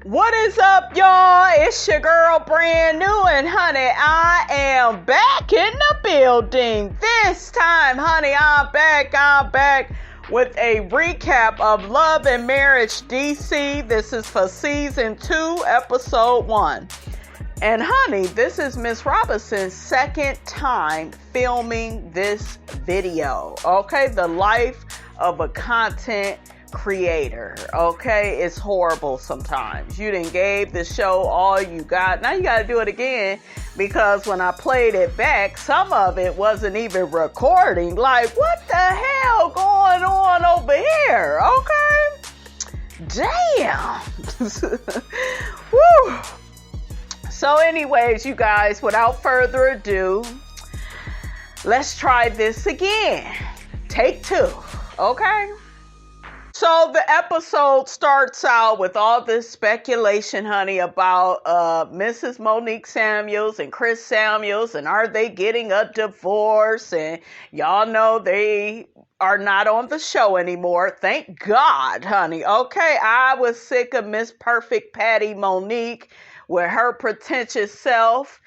What is up, y'all? It's your girl, brand new, and honey, I am back in the building. This time, honey, I'm back with a recap of Love and Marriage DC. This is for season 2, episode 1. And honey, this is Miss Robinson's second time filming this video. Okay, the life of a content creator. Okay, it's horrible sometimes. You done gave the show all you got. Now you got to do it again, because when I played it back, some of it wasn't even recording. Like, what the hell going on over here? Okay, damn. Woo. So anyways, you guys, without further ado, let's try this again. Take 2. Okay. So the episode starts out with all this speculation, honey, about Mrs. Monique Samuels and Chris Samuels, and are they getting a divorce? And y'all know they are not on the show anymore. Thank God, honey. Okay, I was sick of Miss Perfect Patty Monique with her pretentious self.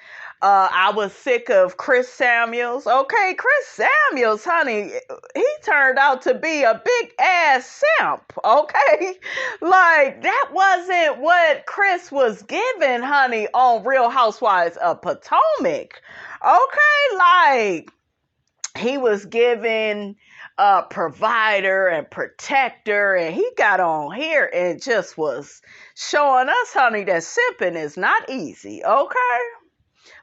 I was sick of Chris Samuels. Okay, Chris Samuels, honey, he turned out to be a big ass simp. Okay, like that wasn't what Chris was given, honey, on Real Housewives of Potomac. Okay, like he was given a provider and protector, and he got on here and just was showing us, honey, that simping is not easy. Okay.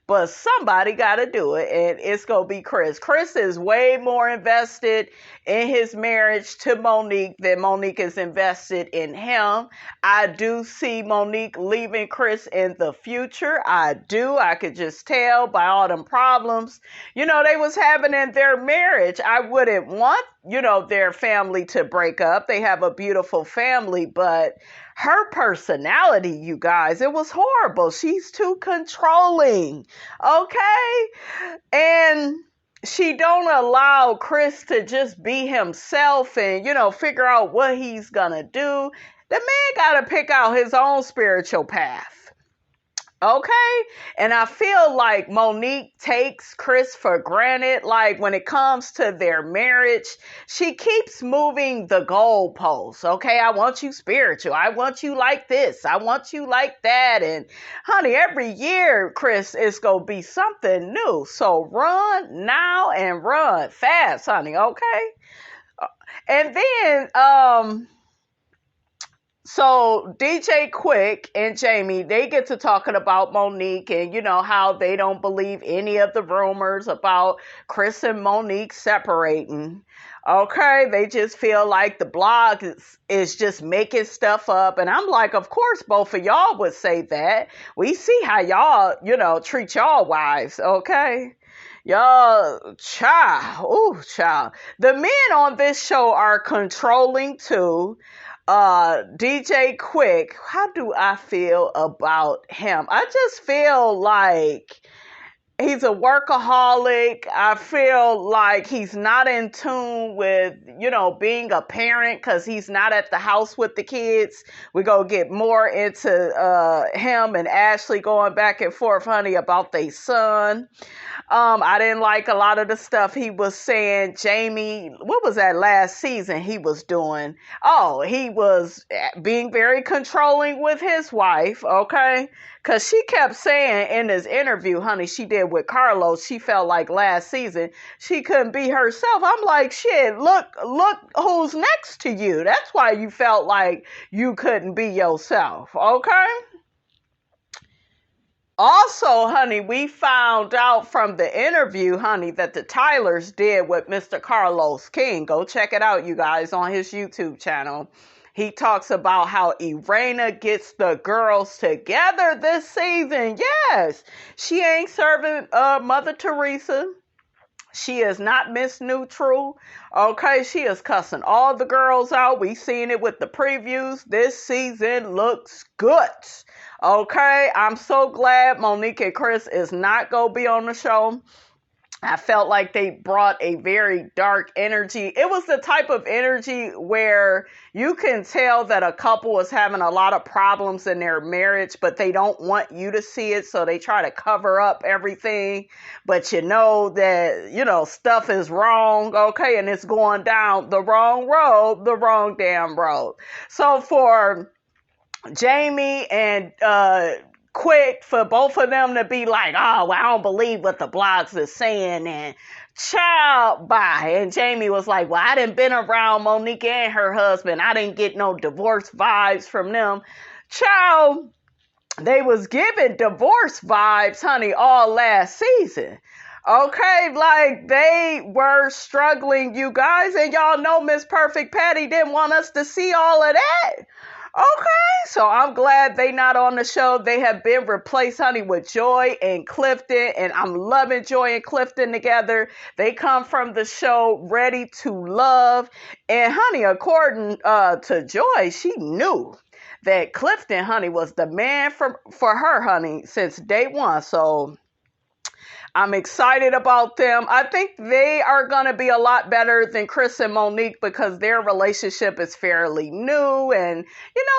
But somebody got to do it, and it's going to be Chris. Chris is way more invested in his marriage to Monique than Monique is invested in him. I do see Monique leaving Chris in the future. I do. I could just tell by all them problems, they was having in their marriage. I wouldn't want, their family to break up. They have a beautiful family, but her personality, you guys, it was horrible. She's too controlling, okay? And she don't allow Chris to just be himself and, figure out what he's gonna do. The man gotta pick out his own spiritual path. Okay? And I feel like Monique takes Chris for granted. Like when it comes to their marriage, she keeps moving the goalposts. Okay? I want you spiritual. I want you like this. I want you like that. And honey, every year, Chris, it's going to be something new. So run now and run fast, honey. Okay? And then, so DJ Quick and Jamie, they get to talking about Monique and, how they don't believe any of the rumors about Chris and Monique separating. Okay, they just feel like the blog is just making stuff up. And I'm like, of course, both of y'all would say that. We see how y'all, treat y'all wives, okay? Y'all, child. The men on this show are controlling too. DJ Quick, how do I feel about him? I just feel like he's a workaholic. I feel like he's not in tune with, being a parent, because he's not at the house with the kids. We're going to get more into him and Ashley going back and forth, honey, about their son. I didn't like a lot of the stuff he was saying. Jamie, what was that last season he was doing? Oh, he was being very controlling with his wife, okay? Because she kept saying in this interview, honey, she did with Carlos, she felt like last season she couldn't be herself. I'm like, shit, look who's next to you. That's why you felt like you couldn't be yourself, okay? Also, honey, we found out from the interview, honey, that the Tylers did with Mr. Carlos King. Go check it out, you guys, on his YouTube channel. He talks about how Irena gets the girls together this season. Yes, she ain't serving Mother Teresa. She is not Miss Neutral. Okay, she is cussing all the girls out. We seen it with the previews. This season looks good. Okay, I'm so glad Monique and Chris is not going to be on the show. I felt like they brought a very dark energy. It was the type of energy where you can tell that a couple is having a lot of problems in their marriage, but they don't want you to see it. So they try to cover up everything, but you know that, stuff is wrong. Okay. And it's going down the wrong road, the wrong damn road. So for Jamie and, quick for both of them to be like, oh, well, I don't believe what the blogs is saying, and child, bye. And Jamie was like, well, I done been around Monique and her husband. I didn't get no divorce vibes from them. Child, they was giving divorce vibes, honey, all last season. Okay, like they were struggling, you guys, and y'all know Miss Perfect Patty didn't want us to see all of that. Okay, so I'm glad they not on the show. They have been replaced, honey, with Joy and Clifton, and I'm loving Joy and Clifton together. They come from the show Ready to Love, and honey, according to Joy, she knew that Clifton, honey, was the man for her, honey, since day one. So I'm excited about them. I think they are going to be a lot better than Chris and Monique because their relationship is fairly new and,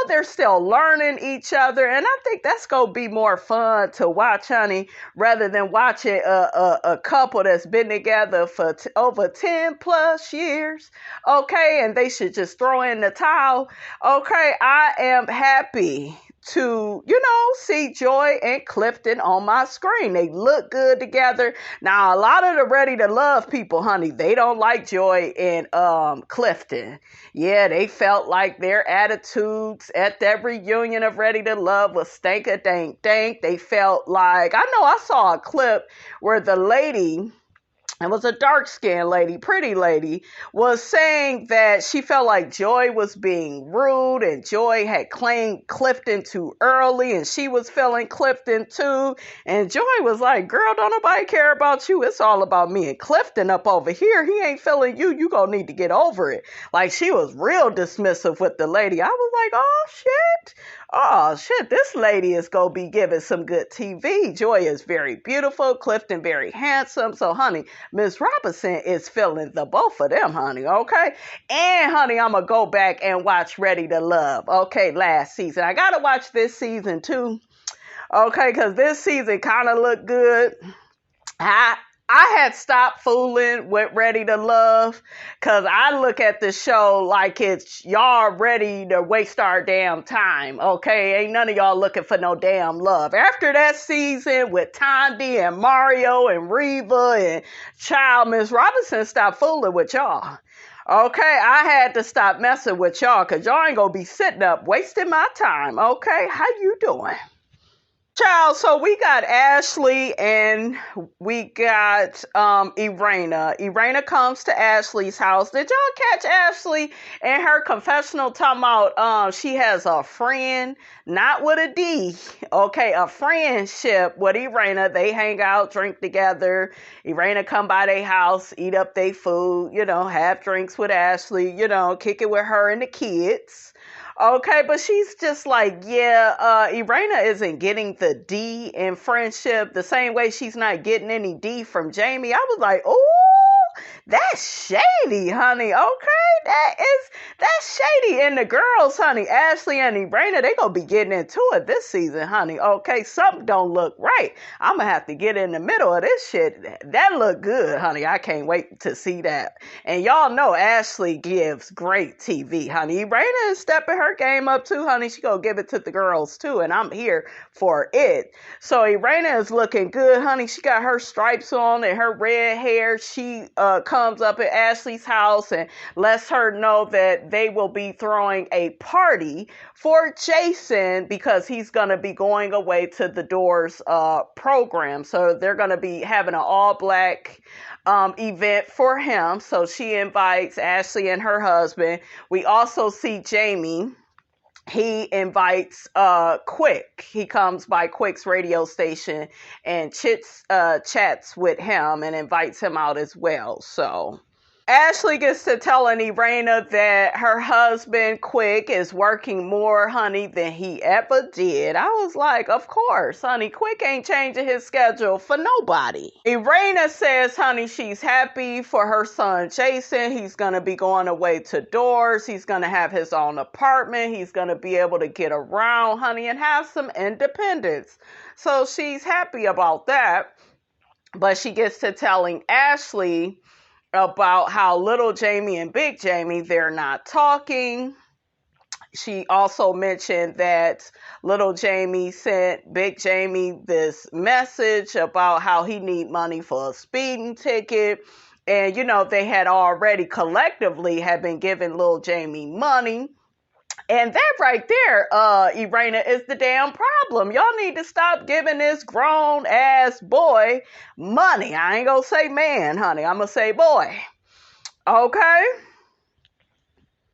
they're still learning each other. And I think that's going to be more fun to watch, honey, rather than watching a couple that's been together for over 10 plus years. Okay. And they should just throw in the towel. Okay. I am happy to, see Joy and Clifton on my screen. They look good together. Now, a lot of the Ready to Love people, honey, they don't like Joy and Clifton. Yeah, they felt like their attitudes at that reunion of Ready to Love was stank-a-dank-dank. They felt like, I know I saw a clip where the lady, it was a dark-skinned lady, pretty lady, was saying that she felt like Joy was being rude and Joy had claimed Clifton too early and she was feeling Clifton too. And Joy was like, girl, don't nobody care about you. It's all about me and Clifton up over here. He ain't feeling you. You gonna need to get over it. Like she was real dismissive with the lady. I was like, oh shit, this lady is gonna be giving some good TV. Joy is very beautiful. Clifton very handsome. So honey, Miss Robinson is feeling the both of them, honey, okay? And, honey, I'm going to go back and watch Ready to Love, okay, last season. I got to watch this season, too, okay, because this season kind of looked good. I had stopped fooling with Ready to Love because I look at the show like it's y'all ready to waste our damn time, okay? Ain't none of y'all looking for no damn love. After that season with Tandy and Mario and Reva and Child, Miss Robinson stopped fooling with y'all. Okay, I had to stop messing with y'all because y'all ain't going to be sitting up wasting my time, okay? How you doing? Child, so we got Ashley and we got Irena. Irena comes to Ashley's house. Did y'all catch Ashley in her confessional talking about she has a friend, not with a D, okay, a friendship with Irena. They hang out, drink together. Irena come by their house, eat up their food, have drinks with Ashley, kick it with her and the kids. Okay, but she's just like, Irena isn't getting the D in friendship the same way she's not getting any D from Jamie. I was like, ooh, that's shady, honey. Okay, that's shady. And the girls, honey, Ashley and Irena, they gonna be getting into it this season, honey. Okay, something don't look right. I'm gonna have to get in the middle of this shit. That look good, honey. I can't wait to see that. And y'all know Ashley gives great TV, honey. Irena is stepping her game up too, honey. She gonna give it to the girls too, and I'm here for it. So Irena is looking good, honey. She got her stripes on and her red hair. She comes up at Ashley's house and lets her know that they will be throwing a party for Jason because he's going to be going away to the Doors program. So they're going to be having an all-black event for him. So she invites Ashley and her husband. We also see Jamie. He invites Quick. He comes by Quick's radio station and chats with him and invites him out as well. So Ashley gets to telling Irena that her husband, Quick, is working more, honey, than he ever did. I was like, of course, honey. Quick ain't changing his schedule for nobody. Irena says, honey, she's happy for her son, Jason. He's going to be going away to doors. He's going to have his own apartment. He's going to be able to get around, honey, and have some independence. So she's happy about that. But she gets to telling Ashley about how little Jamie and big Jamie, they're not talking. She also mentioned that little Jamie sent big Jamie this message about how he need money for a speeding ticket. And, you know, they had already collectively had been giving little Jamie money. And that right there, Irena, is the damn problem. Y'all need to stop giving this grown-ass boy money. I ain't gonna say man, honey. I'm gonna say boy. Okay?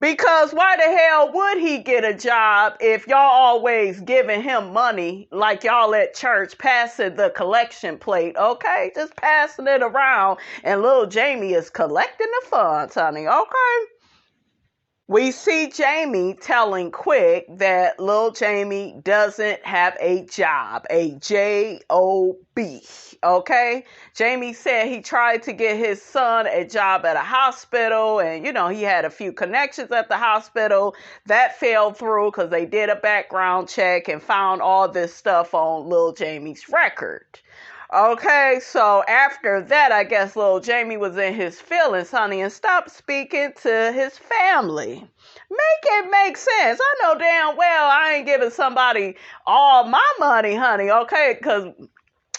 Because why the hell would he get a job if y'all always giving him money like y'all at church passing the collection plate, okay? Just passing it around and little Jamie is collecting the funds, honey, okay? We see Jamie telling Quick that little Jamie doesn't have a job, a J-O-B, okay? Jamie said he tried to get his son a job at a hospital and, you know, he had a few connections at the hospital. That fell through because they did a background check and found all this stuff on little Jamie's record. Okay, so after that, I guess little Jamie was in his feelings, honey, and stopped speaking to his family. Make it make sense. I know damn well I ain't giving somebody all my money, honey, okay, because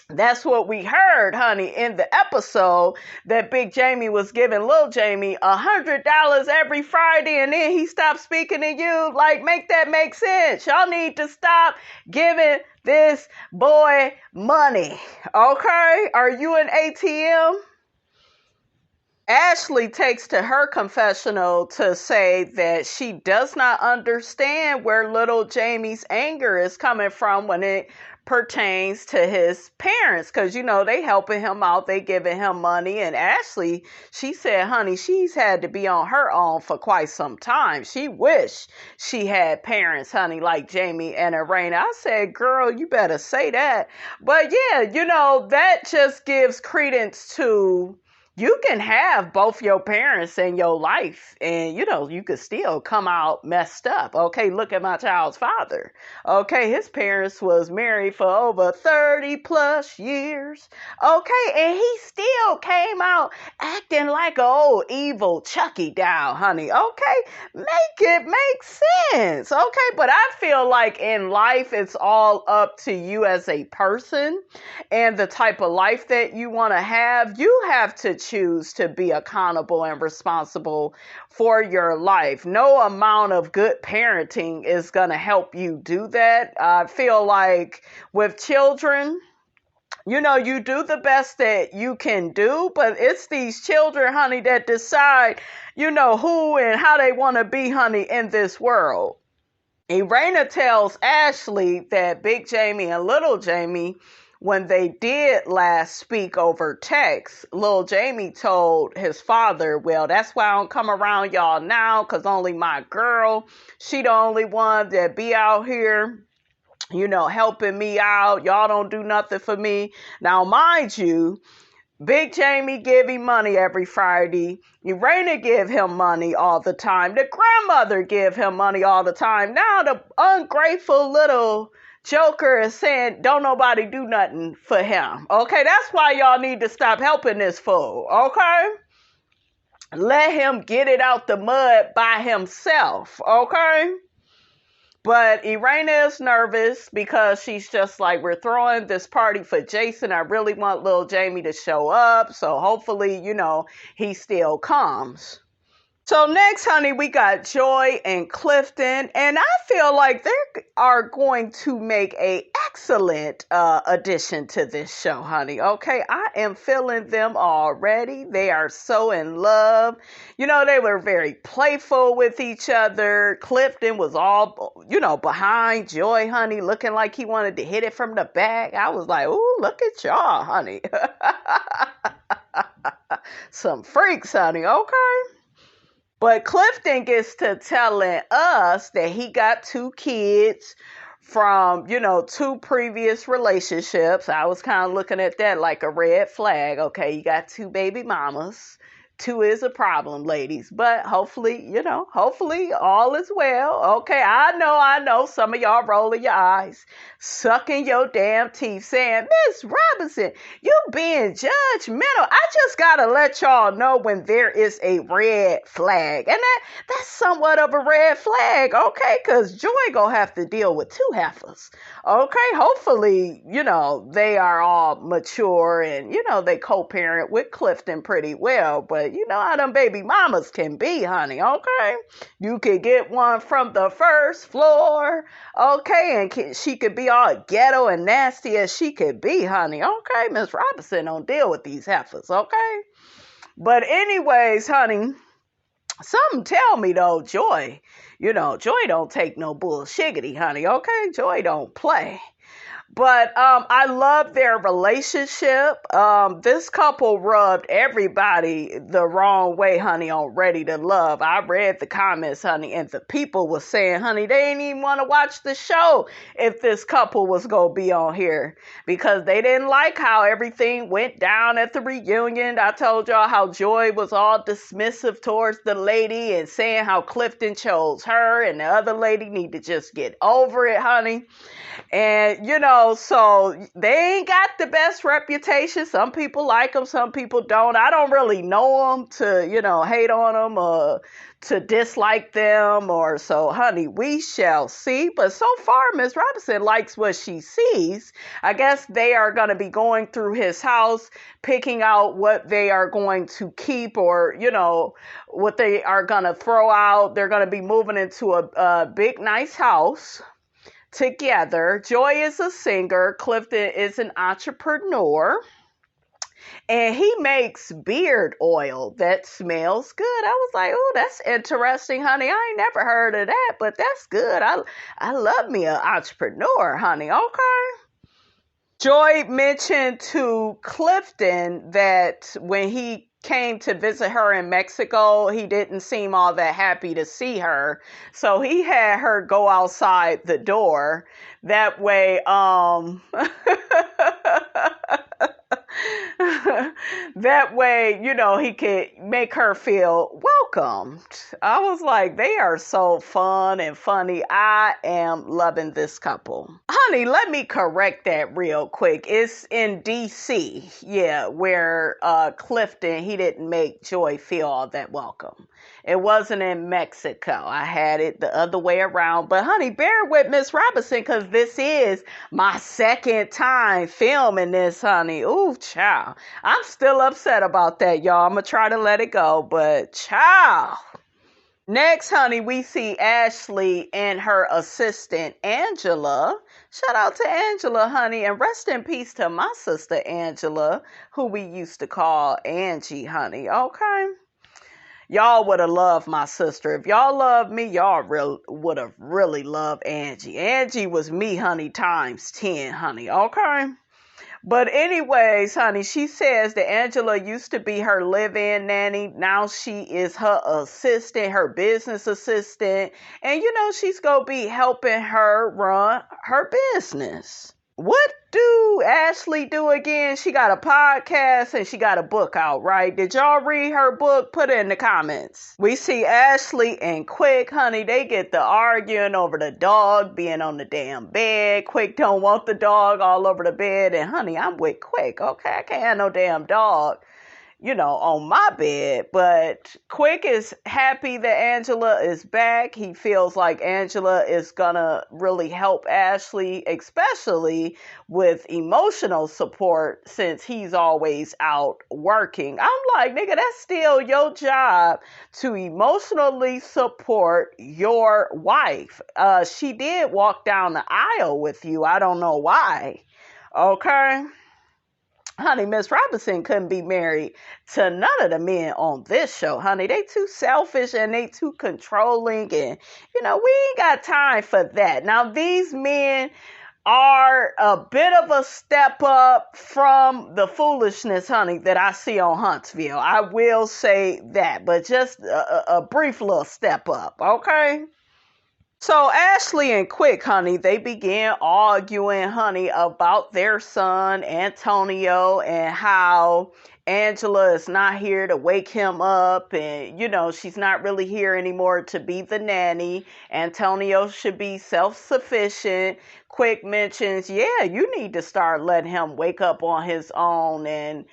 that's what we heard, honey, in the episode that Big Jamie was giving Little Jamie $100 every Friday and then he stopped speaking to you. Like, make that make sense. Y'all need to stop giving this boy money, okay? Are you an ATM? Ashley takes to her confessional to say that she does not understand where little Jamie's anger is coming from when it pertains to his parents, because you know they helping him out, they giving him money. And Ashley, she said, honey, she's had to be on her own for quite some time. She wished she had parents, honey, like Jamie and Irena. I said, girl, you better say that. But yeah, you know, that just gives credence to you can have both your parents in your life and, you know, you could still come out messed up. Okay, look at my child's father. Okay, his parents was married for over 30 plus years. Okay, and he still came out acting like an old evil Chucky doll, honey. Okay, make it make sense. Okay, but I feel like in life, it's all up to you as a person and the type of life that you want to have. You have to choose to be accountable and responsible for your life. No amount of good parenting is going to help you do that. I feel like with children, you know, you do the best that you can do, but it's these children, honey, that decide, you know, who and how they want to be, honey, in this world. Irena tells Ashley that Big Jamie and Little Jamie, when they did last speak over text, little Jamie told his father, well, that's why I don't come around y'all now, because only my girl, she the only one that be out here, you know, helping me out. Y'all don't do nothing for me. Now, mind you, Big Jamie give him money every Friday. Irena give him money all the time. The grandmother give him money all the time. Now the ungrateful little Joker is saying, don't nobody do nothing for him. Okay, that's why y'all need to stop helping this fool. Okay? Let him get it out the mud by himself. Okay? But Irena is nervous because she's just like, we're throwing this party for Jason. I really want little Jamie to show up. So hopefully, you know, he still comes. So next, honey, we got Joy and Clifton, and I feel like they are going to make an excellent addition to this show, honey. Okay, I am feeling them already. They are so in love. You know, they were very playful with each other. Clifton was all, you know, behind Joy, honey, looking like he wanted to hit it from the back. I was like, ooh, look at y'all, honey. Some freaks, honey, okay? But Clifton gets to telling us that he got 2 kids from, 2 previous relationships. I was kind of looking at that like a red flag. Okay, you got 2 baby mamas. 2 is a problem, ladies. But hopefully, hopefully all is well. Okay, I know. Some of y'all rolling your eyes, sucking your damn teeth, saying, Miss Robinson, you being judgmental. I just got to let y'all know when there is a red flag. And that's somewhat of a red flag, okay? Because Joy going to have to deal with 2 heifers. Okay, hopefully, they are all mature and, they co-parent with Clifton pretty well. But you know how them baby mamas can be, honey, okay? You could get one from the first floor, okay? And she could be all ghetto and nasty as she could be, honey, okay? Miss Robinson don't deal with these heifers, okay? But anyways, honey, something tell me, though, Joy, Joy don't take no bullshiggity, honey, okay? Joy don't play. But I love their relationship. This couple rubbed everybody the wrong way, honey, on Ready to Love. I read the comments, honey, and the people were saying, honey, they didn't even want to watch the show if this couple was going to be on here because they didn't like how everything went down at the reunion. I told y'all how Joy was all dismissive towards the lady and saying how Clifton chose her and the other lady need to just get over it, honey. And, so they ain't got the best reputation. Some people like them, some people don't. I don't really know them to, hate on them or to dislike them or so, honey, we shall see. But so far, Miss Robinson likes what she sees. I guess they are going to be going through his house, picking out what they are going to keep or, what they are going to throw out. They're going to be moving into a big, nice house together. Joy is a singer. Clifton is an entrepreneur. And he makes beard oil that smells good. I was like, oh, that's interesting, honey. I ain't never heard of that, but that's good. I love me an entrepreneur, honey. Okay. Joy mentioned to Clifton that when he came to visit her in Mexico, he didn't seem all that happy to see her. So he had her go outside the door. That way, that way, he could make her feel welcomed. I was like, they are so fun and funny. I am loving this couple. Honey, let me correct that real quick. It's in D.C., where Clifton, he didn't make Joy feel all that welcome. It wasn't in Mexico. I had it the other way around. But, honey, bear with Miss Robinson because this is my second time filming this, honey. Ooh, child. I'm still upset about that, y'all. I'm going to try to let it go. But, child. Next, honey, we see Ashley and her assistant, Angela. Shout out to Angela, honey. And rest in peace to my sister, Angela, who we used to call Angie, honey. Okay? Y'all would have loved my sister. If y'all loved me, y'all would have really loved Angie. Angie was me, honey, times 10, honey. Okay? But anyways, honey, she says that Angela used to be her live-in nanny. Now she is her assistant, her business assistant. And, she's going to be helping her run her business. What do Ashley do again? She got a podcast and she got a book out, right? Did y'all read her book? Put it in the comments. We see Ashley and Quick, honey, they get to arguing over the dog being on the damn bed. Quick don't want the dog all over the bed. And honey, I'm with Quick, okay? I can't have no damn dog, on my bed. But Quick is happy that Angela is back. He feels like Angela is gonna really help Ashley, especially with emotional support since he's always out working. I'm like, nigga, that's still your job to emotionally support your wife. She did walk down the aisle with you. I don't know why. Okay? Honey, Miss Robinson couldn't be married to none of the men on this show, honey. They too selfish and they too controlling and, we ain't got time for that. Now, these men are a bit of a step up from the foolishness, honey, that I see on Huntsville. I will say that, but just a brief little step up, okay? So Ashley and Quick, honey, they began arguing, honey, about their son, Antonio, and how Angela is not here to wake him up. And, she's not really here anymore to be the nanny. Antonio should be self-sufficient. Quick mentions, yeah, you need to start letting him wake up on his own. And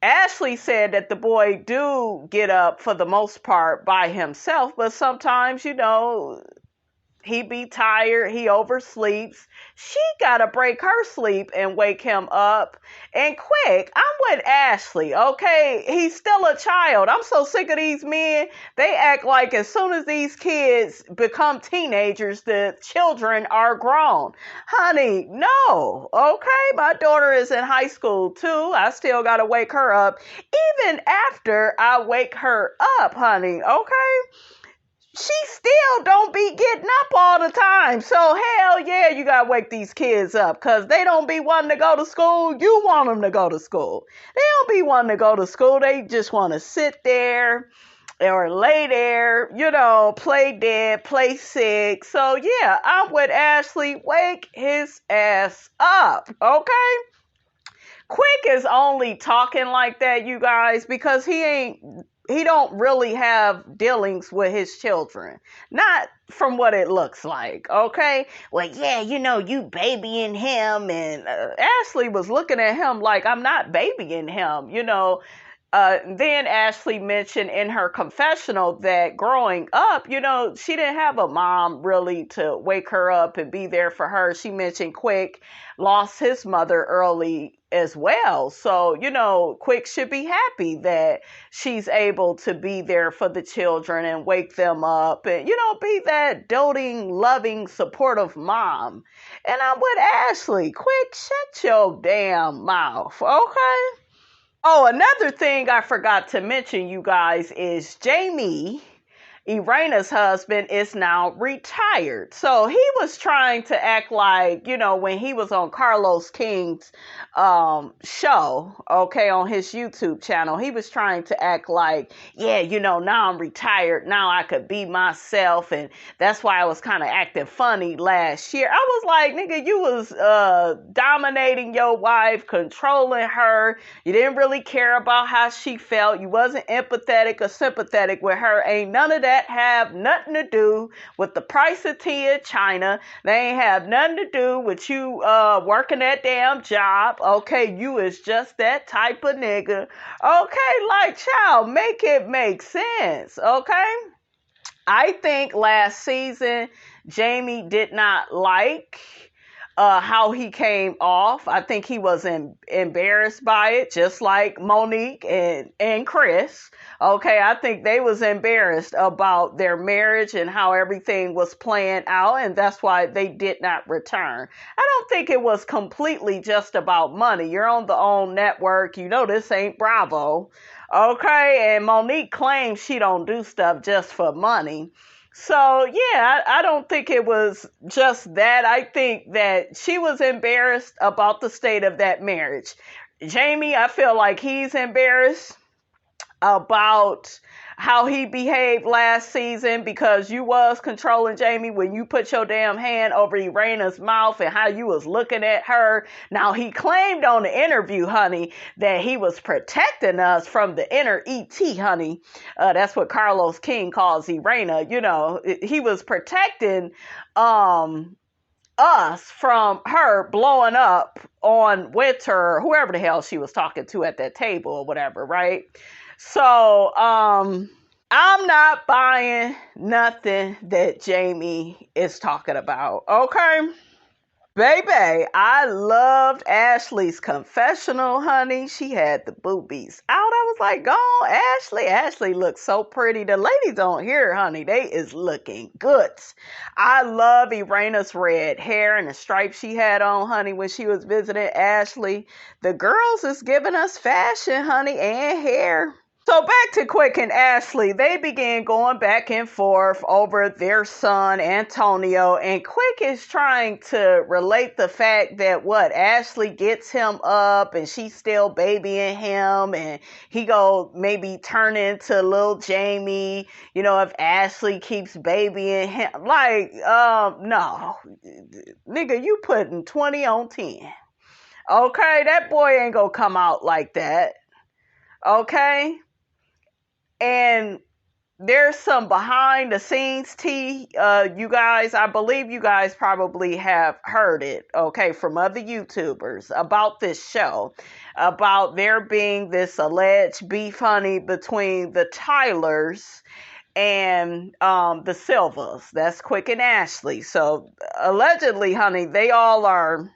Ashley said that the boy do get up for the most part by himself, but sometimes, he be tired, he oversleeps. She gotta break her sleep and wake him up. And Quick, I'm with Ashley, okay? He's still a child. I'm so sick of these men. They act like as soon as these kids become teenagers, the children are grown. Honey, no, okay? My daughter is in high school too. I still gotta wake her up. Even after I wake her up, honey, okay? She still don't be getting up all the time. So hell yeah, you gotta wake these kids up because they don't be wanting to go to school. You want them to go to school. They don't be wanting to go to school. They just want to sit there or lay there, play dead, play sick. So yeah, I'm with Ashley. Wake his ass up, okay? Quick is only talking like that, you guys, because he don't really have dealings with his children. Not from what it looks like, okay? Well, yeah, you babying him. And Ashley was looking at him like, I'm not babying him, Then Ashley mentioned in her confessional that growing up, she didn't have a mom really to wake her up and be there for her. She mentioned Quick lost his mother early as well. So, Quick should be happy that she's able to be there for the children and wake them up and, be that doting, loving, supportive mom. And I'm with Ashley. Quick, shut your damn mouth, okay? Oh, another thing I forgot to mention, you guys, is Jamie, Irana's husband, is now retired. So he was trying to act like, when he was on Carlos King's show, okay, on his YouTube channel, he was trying to act like, yeah, now I'm retired. Now I could be myself. And that's why I was kind of acting funny last year. I was like, nigga, you was dominating your wife, controlling her. You didn't really care about how she felt. You wasn't empathetic or sympathetic with her. Ain't none of that have nothing to do with the price of tea in China. They ain't have nothing to do with you working that damn job. Okay, you is just that type of nigga. Okay, like, child, make it make sense. Okay? I think last season, Jamie did not like how he came off. I think he was embarrassed by it, just like Monique and Chris. Okay, I think they was embarrassed about their marriage and how everything was playing out, and that's why they did not return. I don't think it was completely just about money. You're on the OWN network. This ain't Bravo. Okay, and Monique claims she don't do stuff just for money. So, yeah, I don't think it was just that. I think that she was embarrassed about the state of that marriage. Jamie, I feel like he's embarrassed about how he behaved last season because you was controlling Jamie when you put your damn hand over Irana's mouth and how you was looking at her. Now, he claimed on the interview, honey, that he was protecting us from the inner ET, honey. That's what Carlos King calls Irana. He was protecting us from her blowing up on Winter, or whoever the hell she was talking to at that table or whatever, right? So, I'm not buying nothing that Jamie is talking about, okay? Baby, I loved Ashley's confessional, honey. She had the boobies out. I was like, go on, Ashley. Ashley looks so pretty. The ladies on here, honey, they is looking good. I love Irana's red hair and the stripes she had on, honey, when she was visiting Ashley. The girls is giving us fashion, honey, and hair. So back to Quick and Ashley, they began going back and forth over their son Antonio, and Quick is trying to relate the fact that Ashley gets him up and she's still babying him, and he go maybe turn into little Jamie, if Ashley keeps babying him. Like, no, nigga, you putting 20 on 10. Okay, that boy ain't gonna come out like that. Okay. And there's some behind the scenes tea, you guys. I believe you guys probably have heard it, okay, from other YouTubers about this show, about there being this alleged beef, honey, between the Tylers and the Silvas. That's Quick and Ashley. So allegedly, honey, they all are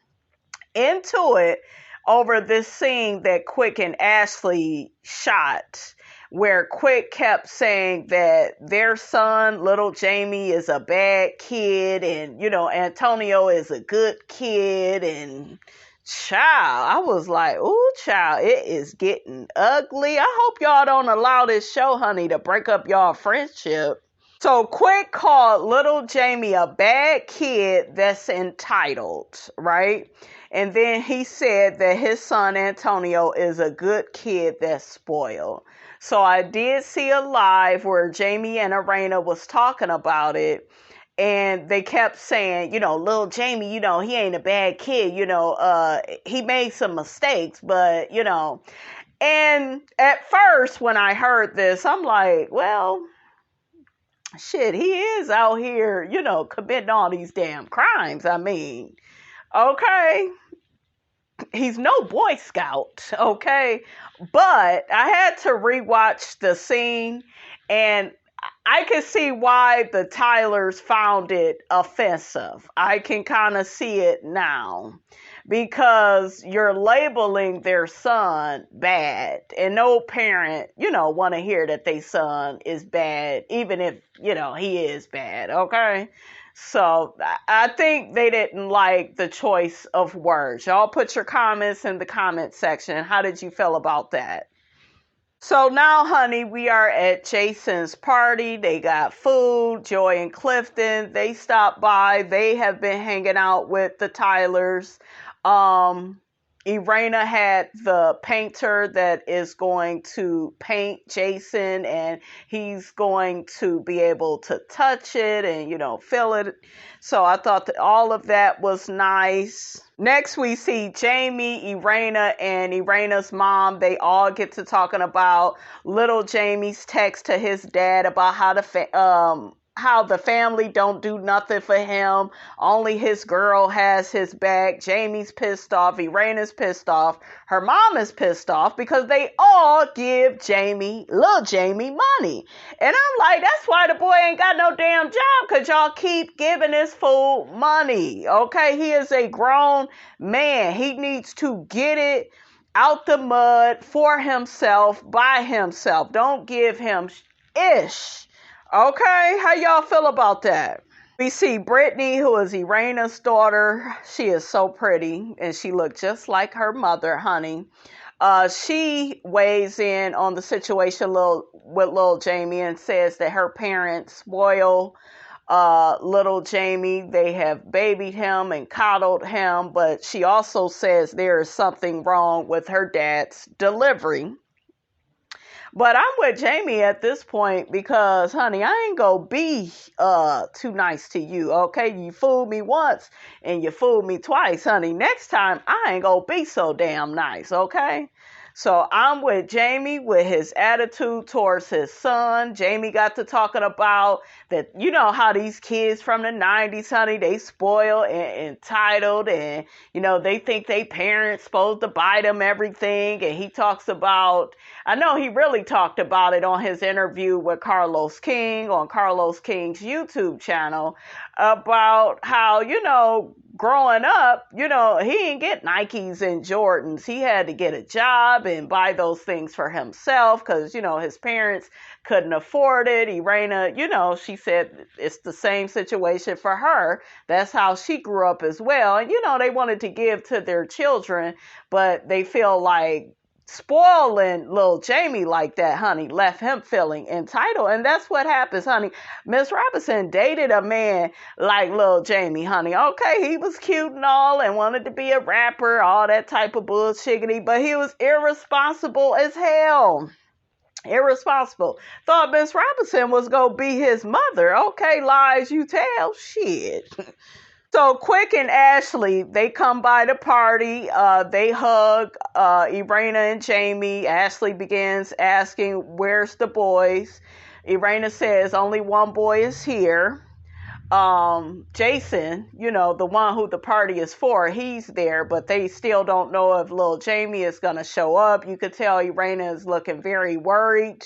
into it over this scene that Quick and Ashley shot, where Quick kept saying that their son, little Jamie, is a bad kid, and, Antonio is a good kid, and child, I was like, ooh, child, it is getting ugly. I hope y'all don't allow this show, honey, to break up y'all friendship. So Quick called little Jamie a bad kid that's entitled, right? And then he said that his son Antonio is a good kid that's spoiled. So I did see a live where Jamie and Arena was talking about it. And they kept saying, little Jamie, he ain't a bad kid. He made some mistakes, but, And at first, when I heard this, I'm like, well, shit, he is out here, committing all these damn crimes. I mean, okay. He's no Boy Scout, okay? But I had to rewatch the scene, and I can see why the Tylers found it offensive. I can kind of see it now, because you're labeling their son bad, and no parent, want to hear that their son is bad, even if, he is bad, okay? So I think they didn't like the choice of words. Y'all put your comments in the comment section. How did you feel about that? So now, honey, we are at Jason's party. They got food. Joy and Clifton, they stopped by. They have been hanging out with the Tylers. Irena had the painter that is going to paint Jason, and he's going to be able to touch it and, feel it. So I thought that all of that was nice. Next, we see Jamie, Irena, and Irena's mom. They all get to talking about little Jamie's text to his dad about how the family don't do nothing for him. Only his girl has his back. Jamie's pissed off. Irena's pissed off. Her mom is pissed off because they all give little Jamie money. And I'm like, that's why the boy ain't got no damn job, because y'all keep giving this fool money. Okay, he is a grown man. He needs to get it out the mud for himself, by himself. Don't give him ish. Okay, how y'all feel about that? We see Brittany, who is Irena's daughter. She is so pretty, and she looked just like her mother, honey. She weighs in on the situation with little Jamie and says that her parents spoil little Jamie. They have babied him and coddled him, but she also says there is something wrong with her dad's delivery. But I'm with Jamie at this point because, honey, I ain't gonna be too nice to you, okay? You fooled me once and you fooled me twice, honey. Next time, I ain't gonna be so damn nice, okay? So I'm with Jamie with his attitude towards his son. Jamie got to talking about that, how these kids from the 90s, honey, they spoiled and entitled, and, they think they parents supposed to buy them everything. And he talks about, I know he really talked about it on his interview with Carlos King on Carlos King's YouTube channel, about how, growing up, he didn't get Nikes and Jordans. He had to get a job and buy those things for himself because, his parents couldn't afford it. Irena, she said it's the same situation for her. That's how she grew up as well. And, they wanted to give to their children, but they feel like spoiling little Jamie like that, honey, left him feeling entitled. And that's what happens, honey. Miss Robinson dated a man like little Jamie, honey. Okay, he was cute and all and wanted to be a rapper, all that type of bullshiggity, but he was irresponsible as hell. Irresponsible. Thought Miss Robinson was gonna be his mother. Okay, lies you tell. Shit. So Quick and Ashley, they come by the party. They hug Irena and Jamie. Ashley begins asking, where's the boys? Irena says only one boy is here. Jason, the one who the party is for, he's there, but they still don't know if little Jamie is going to show up. You could tell Irena is looking very worried.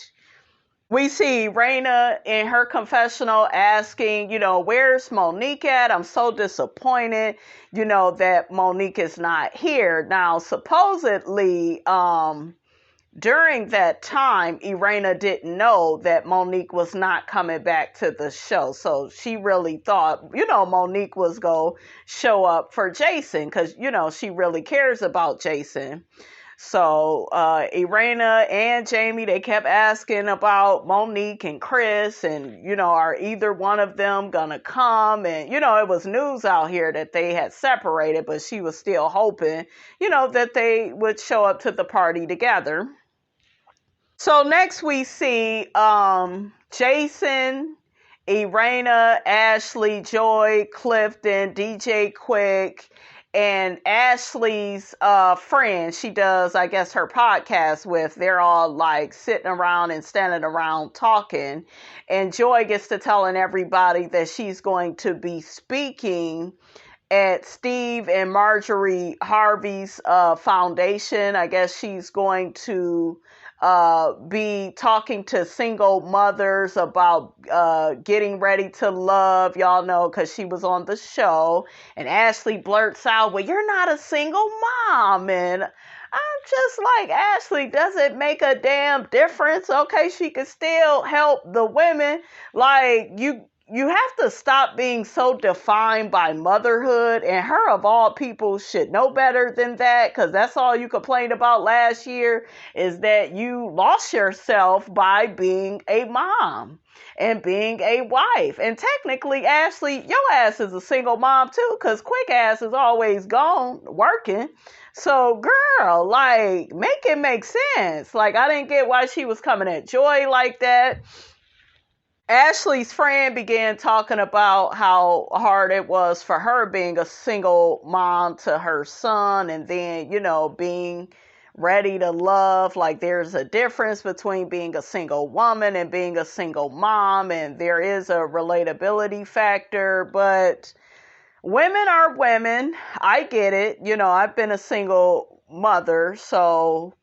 We see Irena in her confessional asking, where's Monique at? I'm so disappointed, that Monique is not here. Now, supposedly, during that time, Irena didn't know that Monique was not coming back to the show. So she really thought, Monique was going to show up for Jason because, she really cares about Jason. So Irena and Jamie, they kept asking about Monique and Chris and, are either one of them going to come? And, it was news out here that they had separated, but she was still hoping, that they would show up to the party together. So next we see Jason, Irena, Ashley, Joy, Clifton, DJ Quick, and Ashley's friend she does, I guess, her podcast with. They're all like sitting around and standing around talking. And Joy gets to telling everybody that she's going to be speaking at Steve and Marjorie Harvey's foundation. I guess she's going to be talking to single mothers about getting ready to love, y'all know, because she was on the show. And Ashley blurts out, well, you're not a single mom. And I'm just like, Ashley, does it make a damn difference? Okay, she could still help the women. Like, you have to stop being so defined by motherhood, and her of all people should know better than that, because that's all you complained about last year is that you lost yourself by being a mom and being a wife. And technically, Ashley, your ass is a single mom too, because Quick ass is always gone working. So girl, like, make it make sense. Like, I didn't get why she was coming at Joy like that. Ashley's friend began talking about how hard it was for her being a single mom to her son, and then, being ready to love. Like, there's a difference between being a single woman and being a single mom, and there is a relatability factor, but women are women. I get it. I've been a single mother, so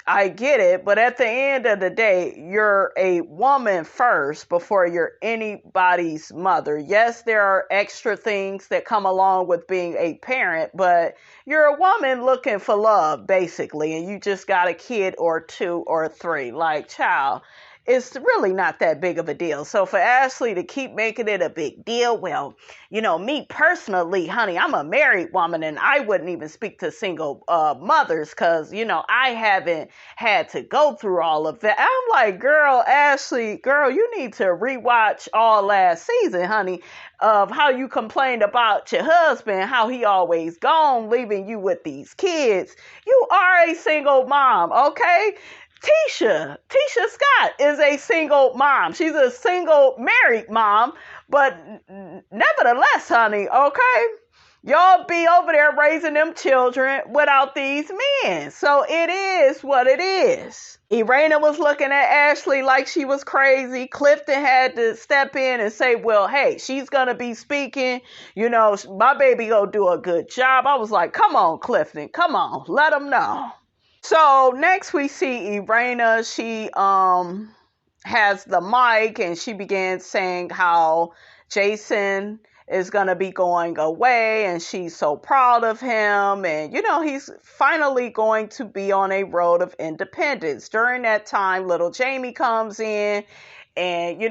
I get it, but at the end of the day, you're a woman first before you're anybody's mother. Yes, there are extra things that come along with being a parent, but you're a woman looking for love, basically, and you just got a kid or two or three. Like, child, it's really not that big of a deal. So for Ashley to keep making it a big deal, well, me personally, honey, I'm a married woman and I wouldn't even speak to single mothers because, I haven't had to go through all of that. I'm like, girl, Ashley, girl, you need to rewatch all last season, honey, of how you complained about your husband, how he always gone, leaving you with these kids. You are a single mom, okay? Tisha Scott is a single mom. She's a single married mom, but nevertheless, honey, okay, y'all be over there raising them children without these men. So it is what it is. Irena was looking at Ashley like she was crazy. Clifton had to step in and say, well, hey, she's going to be speaking. My baby gonna do a good job. I was like, come on, Clifton, come on, let them know. So next we see Irena. She has the mic and she begins saying how Jason is going to be going away and she's so proud of him. And, he's finally going to be on a road of independence. During that time, little Jamie comes in and,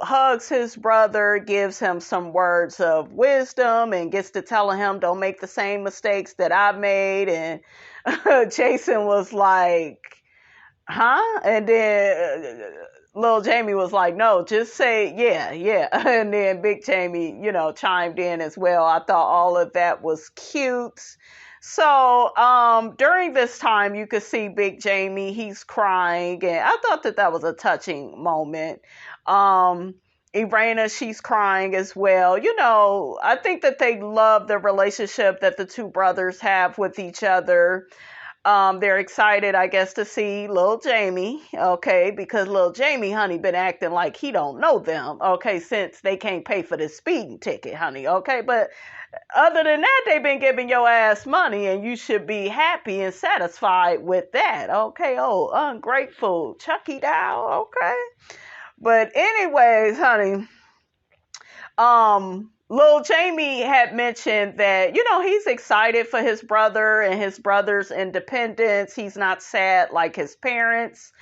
hugs his brother, gives him some words of wisdom and gets to telling him, don't make the same mistakes that I made. And Jason was like, huh? And then little Jamie was like, no, just say, yeah, yeah. And then big Jamie, chimed in as well. I thought all of that was cute. So during this time, you could see big Jamie, he's crying. And I thought that was a touching moment. Irena, she's crying as well. I think that they love the relationship that the two brothers have with each other. They're excited, I guess, to see little Jamie, okay, because little Jamie, honey, been acting like he don't know them, okay, since they can't pay for the speeding ticket, honey, okay, but other than that, they've been giving your ass money, and you should be happy and satisfied with that, okay, oh, ungrateful Chucky doll, okay, but anyways, honey, Lil Jamie had mentioned that, he's excited for his brother and his brother's independence. He's not sad like his parents.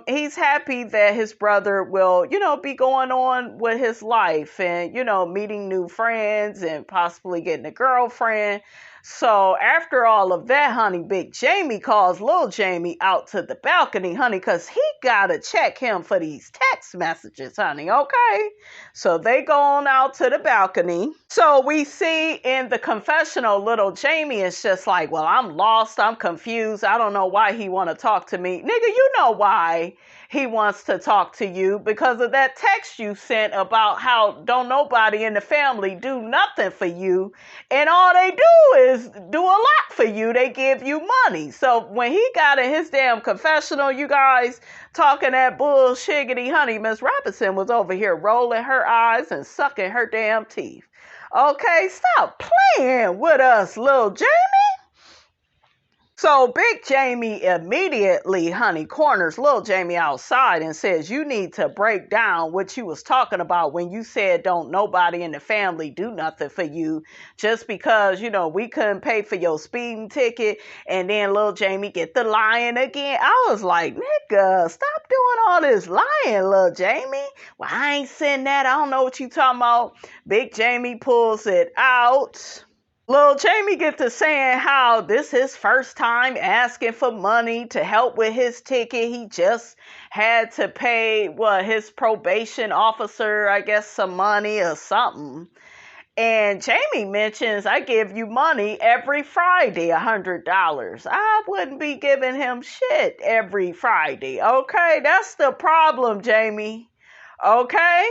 He's happy that his brother will, be going on with his life and, meeting new friends and possibly getting a girlfriend. So after all of that, honey, big Jamie calls little Jamie out to the balcony, honey, because he got to check him for these text messages, honey, okay? So they go on out to the balcony. So we see in the confessional, little Jamie is just like, well, I'm lost. I'm confused. I don't know why he want to talk to me. Nigga, you know why he wants to talk to you, because of that text you sent about how don't nobody in the family do nothing for you, and all they do is do a lot for you. They give you money. So when he got in his damn confessional, you guys talking that bullshiggity, honey, Miss Robinson was over here rolling her eyes and sucking her damn teeth. Okay, stop playing with us, little Jamie. So big Jamie immediately, honey, corners little Jamie outside and says, you need to break down what you was talking about when you said don't nobody in the family do nothing for you just because, we couldn't pay for your speeding ticket. And then little Jamie get the lying again. I was like, nigga, stop doing all this lying, little Jamie. Well, I ain't saying that. I don't know what you talking about. Big Jamie pulls it out. Lil Jamie get to saying how this his first time asking for money to help with his ticket. He just had to pay his probation officer, I guess, some money or something. And Jamie mentions, I give you money every Friday, $100. I wouldn't be giving him shit every Friday. Okay, that's the problem, Jamie. Okay?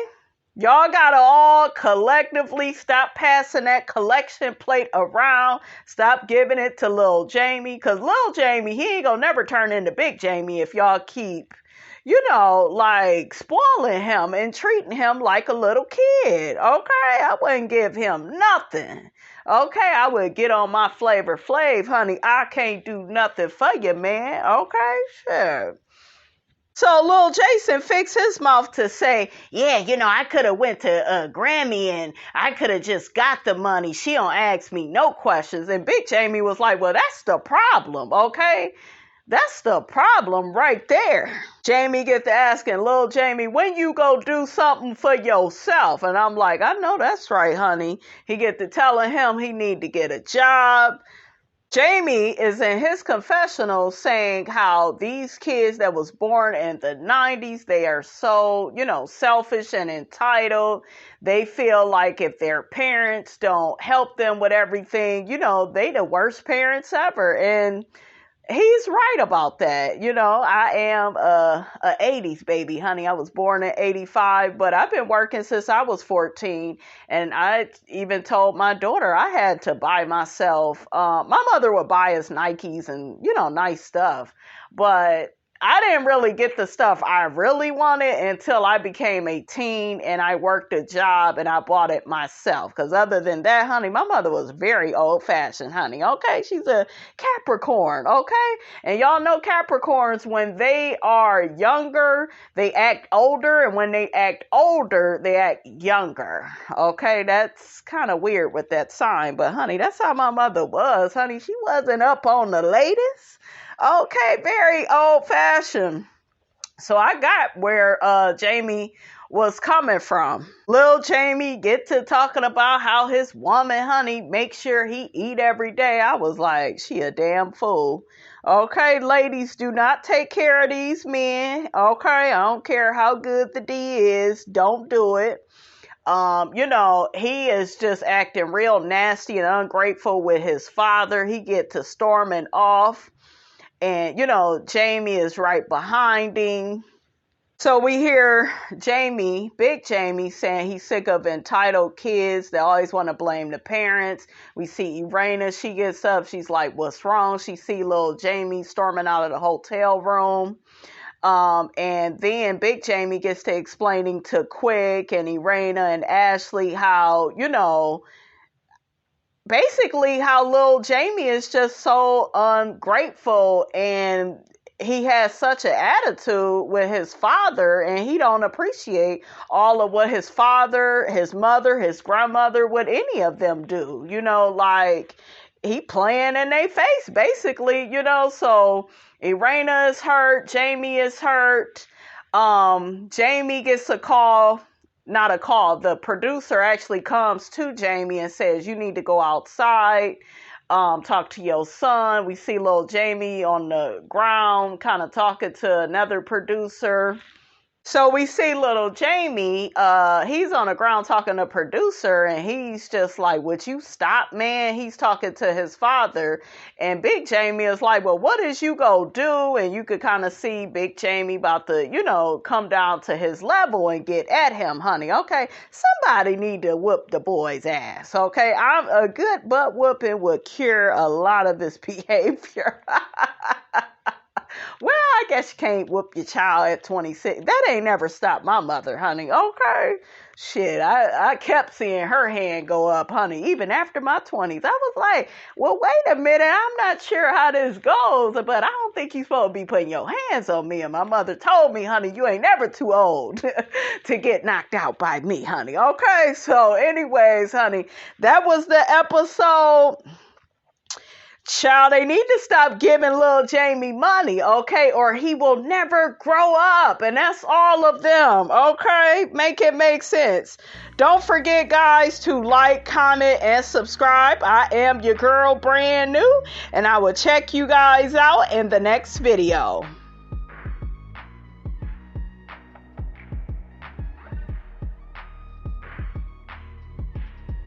Y'all gotta all collectively stop passing that collection plate around. Stop giving it to Lil Jamie. Because Lil Jamie, he ain't gonna never turn into Big Jamie if y'all keep, spoiling him and treating him like a little kid. Okay? I wouldn't give him nothing. Okay? I would get on my Flavor Flav, honey. I can't do nothing for you, man. Okay? Sure. So Lil Jason fixed his mouth to say, yeah, I could have went to Grammy and I could have just got the money. She don't ask me no questions. And Big Jamie was like, well, that's the problem, okay? That's the problem right there. Jamie get to asking Lil Jamie, when you go do something for yourself? And I'm like, I know that's right, honey. He get to telling him he need to get a job. Jamie is in his confessional saying how these kids that was born in the 90s, they are so, selfish and entitled. They feel like if their parents don't help them with everything, they the worst parents ever. And he's right about that. I am a 80s baby, honey. I was born in 85, but I've been working since I was 14. And I even told my daughter I had to buy myself. My mother would buy us Nikes and, nice stuff. But I didn't really get the stuff I really wanted until I became a teen and I worked a job and I bought it myself. Because other than that, honey, my mother was very old-fashioned, honey, okay? She's a Capricorn, okay? And y'all know Capricorns, when they are younger, they act older. And when they act older, they act younger, okay? That's kind of weird with that sign. But, honey, that's how my mother was, honey. She wasn't up on the latest. Okay, very old-fashioned. So I got where Jamie was coming from. Lil Jamie get to talking about how his woman, honey, make sure he eat every day. I was like, she a damn fool. Okay, ladies, do not take care of these men. Okay, I don't care how good the D is. Don't do it. He is just acting real nasty and ungrateful with his father. He get to storming off. And, Jamie is right behind him. So we hear Jamie, Big Jamie, saying he's sick of entitled kids. They always want to blame the parents. We see Irena, she gets up. She's like, what's wrong? She see little Jamie storming out of the hotel room. And then Big Jamie gets to explaining to Quick and Irena and Ashley how, basically how little Jamie is just so ungrateful, and he has such an attitude with his father, and he don't appreciate all of what his father, his mother, his grandmother, what any of them do. Like he playing in their face, basically, so Irena is hurt, Jamie is hurt. Jamie gets a call. Not a call. The producer actually comes to Jamie and says, you need to go outside, talk to your son. We see little Jamie on the ground kind of talking to another producer. So we see little Jamie, he's on the ground talking to producer, and he's just like, would you stop, man? He's talking to his father, and Big Jamie is like, well, what is you go do? And you could kind of see Big Jamie about to, come down to his level and get at him, honey. Okay, somebody need to whoop the boy's ass, okay? A good butt whooping would cure a lot of this behavior. Well, I guess you can't whoop your child at 26. That ain't never stopped my mother, honey. Okay. Shit, I kept seeing her hand go up, honey, even after my 20s. I was like, well, wait a minute. I'm not sure how this goes, but I don't think you're supposed to be putting your hands on me. And my mother told me, honey, you ain't never too old to get knocked out by me, honey. Okay. So anyways, honey, that was the episode. Child, they need to stop giving little Jamie money, okay? Or he will never grow up. And that's all of them, okay? Make it make sense. Don't forget, guys, to like, comment, and subscribe. I am your girl, brand new. And I will check you guys out in the next video.